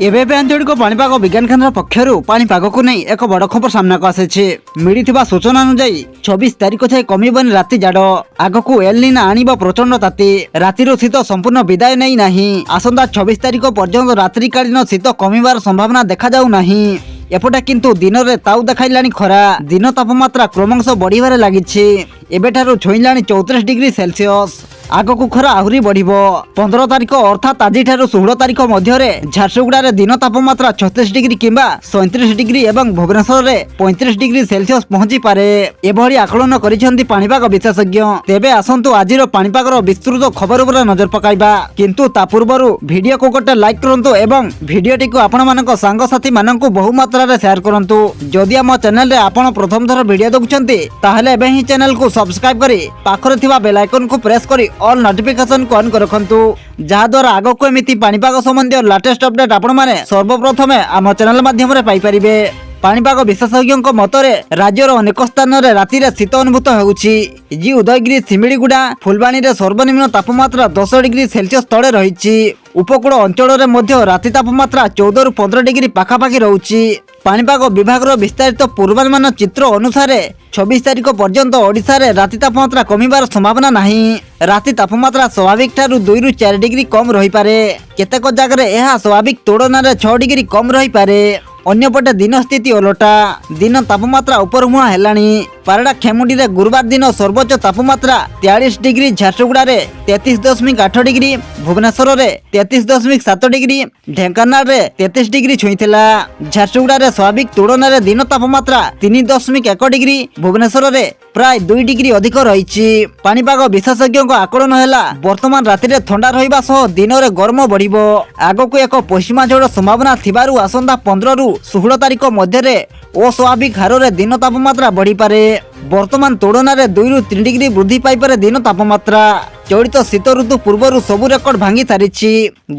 एबे आंचलिक पाणीपाग विज्ञान केन्द्र पक्षर पाणीपाग को नहीं एक बड़ खबर सामना को आसी मिली सूचना अनुसार 26 तारिख जाए कमिबनी राति जाड़ आगक एलनिनो आनिब प्रचंड ताती रातिर शीत संपूर्ण विदाय नहीं नाही आसंता 26 तारिख पर्यंत रात्रिकालीन शीत कमिबार संभावना देखा जाऊ नाही। एपटे किंतु दिन में ताऊ देखाइलानी खरा दिन तापमात्रा क्रमश बढ़िबार लागिछि एबेठारु छुईलानी 34 डिग्री सेल्सियस आगकू खरा आहुरी बढ़िबो 15 तारिख अर्थात आज 16 तारिख मध्य झारसुगुड़ा दिन तापमात्रा 36 डिग्री किंबा 37 डिग्री एवं भुवनेश्वर में 35 डिग्री सेल्सियस पहुंची पारे एभली आकलन करिसेंती पाणीपाग विशेषज्ञ। तेबे आसंतु आजिर पाणीपागर विस्तृत खबर उपर नजर पकाइबा किंतु ता पूर्वरु वीडियो को गोटे लाइक करंतु एवं वीडियोटी को आपण मानक सांगसाथी मानकू बहु मात्रा रे शेयर करंतु। जदि आम चैनल रे आपण प्रथम थर वीडियो देखुछंती ताहले एबे ही चैनल को सब्सक्राइब करी पाखरे थिबा बेल आइकन को प्रेस करी ऑल नोटिफिकेशन को ऑन कर रखंतु जहा द्वारा आगको एमिति पाणीपाग संबंधी लेटेस्ट अपडेट आपण माने सर्वप्रथमे आम चैनल माध्यम रे पाई परिबे। पाणीपाग विशेषज्ञों मतरे राज्यर अनेक स्थान में राति शीत अनुभूत होउछि। जी उदयगिरी सिमिलीगुड़ा फुलबाणी रे सर्वनिम्न तापमात्रा 10 डिग्री सेल्सियस तले रहिछि। उपकूल अंचल में राति तापमात्रा 14 रु 15 डिग्री पाखापाखि रहुछि। पाणीपाग विभाग विस्तारित पूर्वानुमान चित्र अनुसार 26 तारिख पर्यंत ओडिशा रे राति तापमात्रा कमिबार संभावना नाही। राति तापमात्रा स्वाभाविक ठारू 2 रु 4 डिग्री कम रही पारे केतेक जगह यह स्वाभाविक तुलन 6 डिग्री कम रही पारे। अन्यपटे दिन स्थिति ओलटा दिन तापमात्रा उपर मुहां हेलानी। पारडा खेमुंडी रे गुरुवार दिन सर्वोच्च तापमात्रा 43 डिग्री झारसुगुड़ा रे 33.8 डिग्री भुवनेश्वर रे 33.7 डिग्री ढेंकानाल रे 33 डिग्री छुईथिला। झारसुगुड़ा रे स्वाभाविक तुलन रे दिन तापमात्रा 3.1 डिग्री भुवनेश्वर रे प्राय 2 डिग्री अधिक रहिछि। पाणीपाग विशेषज्ञों आकलन हैला वर्तमान राति रे ठंडा रहिबा सह दिन रे गरम बढ़िबो। आगकू एक पश्चिमा झड़ संभावना थिबारु आसंता 15 रु 16 तारिख मध्य अस्वाभाविक हार रे दिन तापमात्रा बढ़ी पारे। वर्तमान तुलन में 2 रु 3 डिग्री वृद्धि पाई पारे दिन तापमात्रा। चलित शीत ऋतु पूर्व सबु रेकर्ड भांगी सारी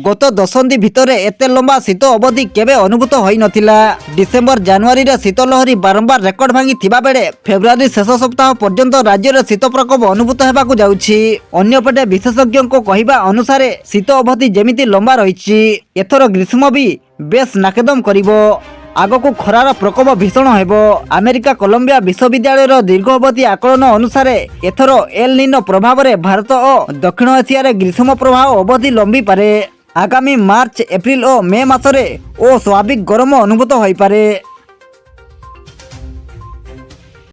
गत दशंधि भितर एते लंबा शीत अवधि केबे अनुभूत होई नथिला। डिसेम्बर जनवरी रे शीत लहरी बारंबार रेकर्ड भांगी थिबा बेले फेब्रुआरी शेष सप्ताह पर्यंत राज्य में शीत प्रकोप अनुभूत हेबाकू जाउछि। अन्यपटे विशेषज्ञों को कहिबा अनुसार शीत अवधि जेमिति लंबा रहिछि एथर ग्रीष्म भी बेस नाकेदम करिवो। आगकू खरार प्रकोप भीषण हेबो। अमेरिका कोलंबिया विश्वविद्यालय दीर्घ अवधि आकलन अनुसार एथर एल निनो प्रभाव रे भारत और दक्षिण एशिया रे ग्रीष्म प्रभाव अवधि लंबी पारे। आगामी मार्च एप्रिल और मे मासरे ओ स्वाभाविक गरम अनुभूत होई पारे।